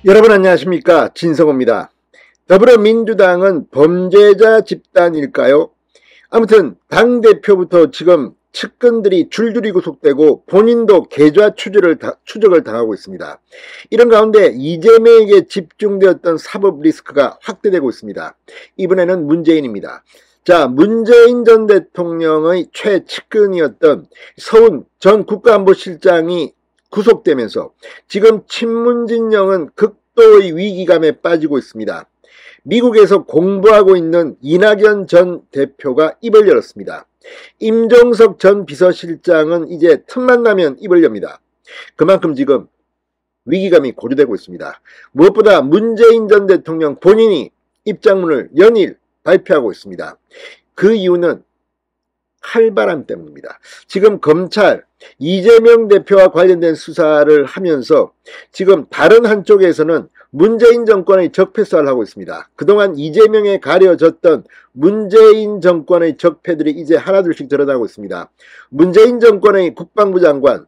여러분 안녕하십니까, 진성호입니다. 더불어민주당은 범죄자 집단일까요? 아무튼 당대표부터 지금 측근들이 줄줄이 구속되고 본인도 계좌 추적을 당하고 있습니다. 이런 가운데 이재명에게 집중되었던 사법 리스크가 확대되고 있습니다. 이번에는 문재인입니다. 자, 문재인 전 대통령의 최측근이었던 서훈 전 국가안보실장이 구속되면서 지금 친문진영은 극도의 위기감에 빠지고 있습니다. 미국에서 공부하고 있는 이낙연 전 대표가 입을 열었습니다. 임종석 전 비서실장은 이제 틈만 나면 입을 엽니다. 그만큼 지금 위기감이 고조되고 있습니다. 무엇보다 문재인 전 대통령 본인이 입장문을 연일 발표하고 있습니다. 그 이유는 칼바람 때문입니다. 지금 검찰 이재명 대표와 관련된 수사를 하면서 지금 다른 한쪽에서는 문재인 정권의 적폐수사를 하고 있습니다. 그동안 이재명에 가려졌던 문재인 정권의 적폐들이 이제 하나둘씩 드러나고 있습니다. 문재인 정권의 국방부 장관,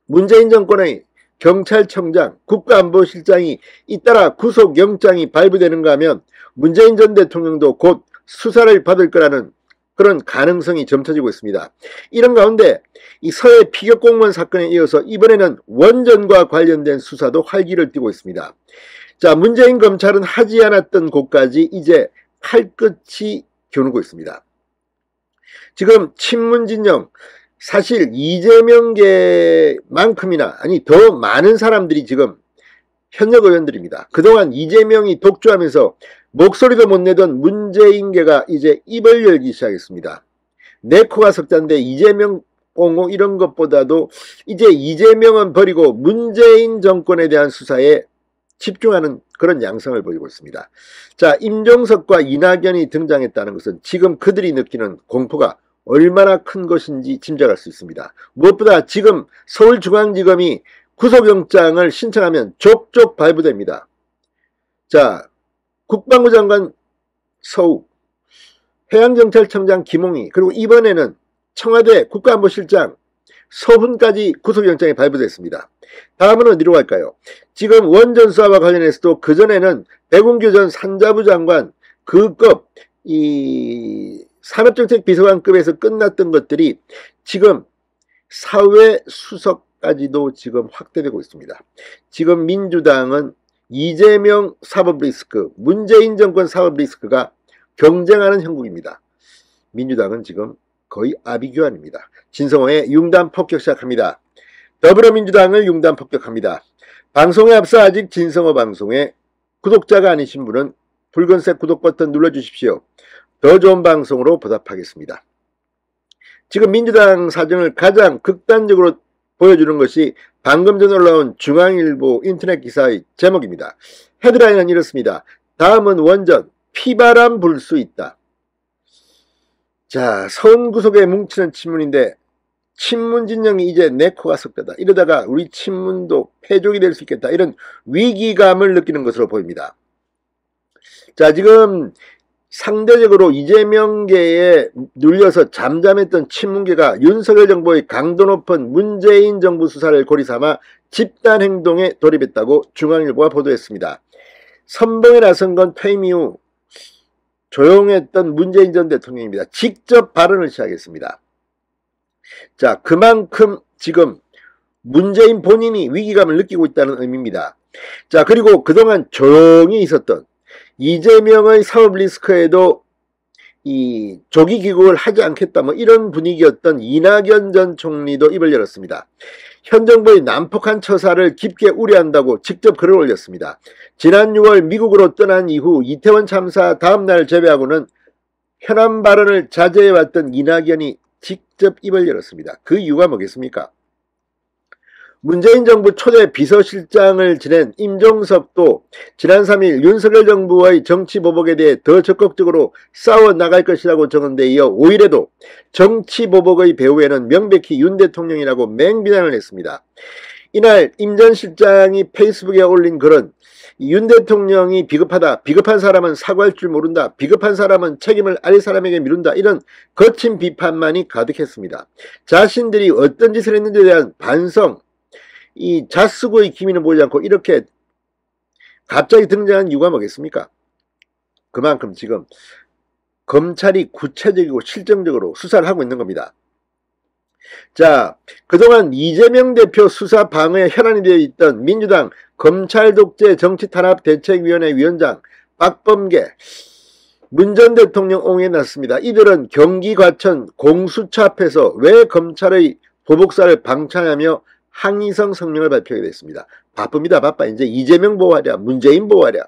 문재인 정권의 경찰청장, 국가안보실장이 잇따라 구속영장이 발부되는가 하면 문재인 전 대통령도 곧 수사를 받을 거라는 그런 가능성이 점쳐지고 있습니다. 이런 가운데 이 서해 피격 공무원 사건에 이어서 이번에는 원전과 관련된 수사도 활기를 띠고 있습니다. 자, 문재인 검찰은 하지 않았던 곳까지 이제 칼끝이 겨누고 있습니다. 지금 친문진영, 사실 이재명계만큼이나 아니 더 많은 사람들이 지금 현역 의원들입니다. 그동안 이재명이 독주하면서 목소리도 못 내던 문재인계가 이제 입을 열기 시작했습니다. 내 코가 석자인데 이재명 옹호 이런 것보다도 이제 이재명은 버리고 문재인 정권에 대한 수사에 집중하는 그런 양상을 보이고 있습니다. 자, 임종석과 이낙연이 등장했다는 것은 지금 그들이 느끼는 공포가 얼마나 큰 것인지 짐작할 수 있습니다. 무엇보다 지금 서울중앙지검이 구속영장을 신청하면 족족 발부됩니다. 자, 국방부 장관 서욱, 해양경찰청장 김홍희, 그리고 이번에는 청와대 국가안보실장 서훈까지 구속영장이 발부됐습니다. 다음은 어디로 갈까요? 지금 원전 수사와 관련해서도 그전에는 백운규 전 산자부 장관 그급 이 산업정책비서관급에서 끝났던 것들이 지금 사회수석까지도 지금 확대되고 있습니다. 지금 민주당은 이재명 사법 리스크, 문재인 정권 사법 리스크가 경쟁하는 형국입니다. 민주당은 지금 거의 아비규환입니다. 진성호의 융단 폭격 시작합니다. 더불어민주당을 융단 폭격합니다. 방송에 앞서 아직 진성호 방송에 구독자가 아니신 분은 붉은색 구독 버튼 눌러주십시오. 더 좋은 방송으로 보답하겠습니다. 지금 민주당 사정을 가장 극단적으로 보여주는 것이 방금 전 올라온 중앙일보 인터넷 기사의 제목입니다. 헤드라인은 이렇습니다. 다음은 원전, 피바람 불 수 있다. 자, 서훈 구속에 뭉치는 친문인데 친문진영이 이제 내 코가 석자다. 이러다가 우리 친문도 패족이 될 수 있겠다. 이런 위기감을 느끼는 것으로 보입니다. 자, 지금 상대적으로 이재명계에 눌려서 잠잠했던 친문계가 윤석열 정부의 강도 높은 문재인 정부 수사를 고리삼아 집단행동에 돌입했다고 중앙일보가 보도했습니다. 선봉에 나선 건 퇴임 이후 조용했던 문재인 전 대통령입니다. 직접 발언을 시작했습니다. 자, 그만큼 지금 문재인 본인이 위기감을 느끼고 있다는 의미입니다. 자, 그리고 그동안 조용히 있었던 이재명의 사법 리스크에도 이 조기 귀국을 하지 않겠다 뭐 이런 분위기였던 이낙연 전 총리도 입을 열었습니다. 현 정부의 난폭한 처사를 깊게 우려한다고 직접 글을 올렸습니다. 지난 6월 미국으로 떠난 이후 이태원 참사 다음날 제외하고는 현안 발언을 자제해왔던 이낙연이 직접 입을 열었습니다. 그 이유가 뭐겠습니까? 문재인 정부 초대 비서실장을 지낸 임종석도 지난 3일 윤석열 정부의 정치보복에 대해 더 적극적으로 싸워나갈 것이라고 적은 데 이어 5일에도 정치보복의 배후에는 명백히 윤 대통령이라고 맹비난을 했습니다. 이날 임 전 실장이 페이스북에 올린 글은 윤 대통령이 비겁하다, 비겁한 사람은 사과할 줄 모른다, 비겁한 사람은 책임을 아래 사람에게 미룬다, 이런 거친 비판만이 가득했습니다. 자신들이 어떤 짓을 했는지에 대한 반성, 이 자수고의 기미는 보이지 않고 이렇게 갑자기 등장한 이유가 뭐겠습니까? 그만큼 지금 검찰이 구체적이고 실정적으로 수사를 하고 있는 겁니다. 자, 그동안 이재명 대표 수사 방어에 혈안이 되어 있던 민주당 검찰독재 정치탄압대책위원회 위원장 박범계, 문 전 대통령 옹호에 났습니다. 이들은 경기 과천 공수처 앞에서 왜 검찰의 보복사를 방치하냐며 항의성 성명을 발표하게 됐습니다. 바쁩니다. 바빠. 이제 이재명 보호하랴, 문재인 보호하랴.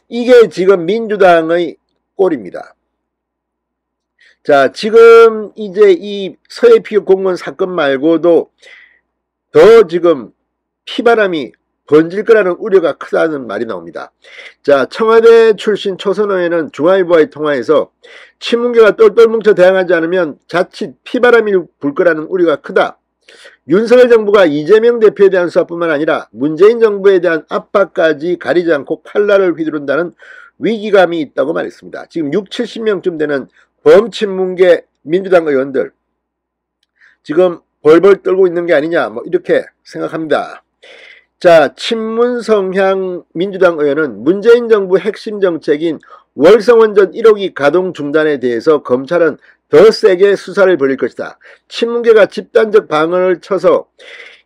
이게 지금 민주당의 꼴입니다. 자, 지금 이제 이 서해피격 공무원 사건 말고도 더 지금 피바람이 번질 거라는 우려가 크다는 말이 나옵니다. 자, 청와대 출신 초선 의원은 중앙일보와의 통화에서 친문계가 똘똘 뭉쳐 대항하지 않으면 자칫 피바람이 불 거라는 우려가 크다. 윤석열 정부가 이재명 대표에 대한 수사뿐만 아니라 문재인 정부에 대한 압박까지 가리지 않고 칼날을 휘두른다는 위기감이 있다고 말했습니다. 지금 60~70명쯤 되는 범친문계 민주당 의원들 지금 벌벌 떨고 있는 게 아니냐 뭐 이렇게 생각합니다. 자, 친문 성향 민주당 의원은 문재인 정부 핵심 정책인 월성원전 1호기 가동 중단에 대해서 검찰은 더 세게 수사를 벌일 것이다. 친문계가 집단적 방언을 쳐서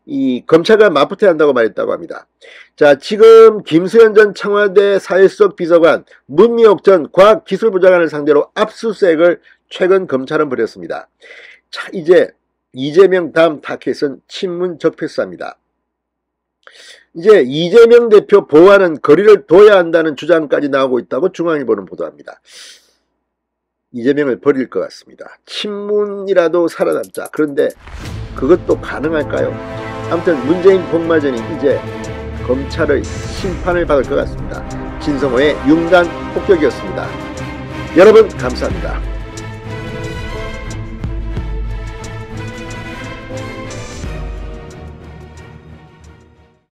이 검찰과 맞붙어야 한다고 말했다고 합니다. 자, 지금 김수현 전 청와대 사회수석 비서관, 문미옥 전 과학기술부장관을 상대로 압수수색을 최근 검찰은 벌였습니다. 자, 이제 이재명 다음 타켓은 친문 적폐수사입니다. 이제 이재명 대표 보호하는 거리를 둬야 한다는 주장까지 나오고 있다고 중앙일보는 보도합니다. 이재명을 버릴 것 같습니다. 친문이라도 살아남자. 그런데 그것도 가능할까요? 아무튼 문재인 복마전이 이제 검찰의 심판을 받을 것 같습니다. 진성호의 융단 폭격이었습니다. 여러분 감사합니다.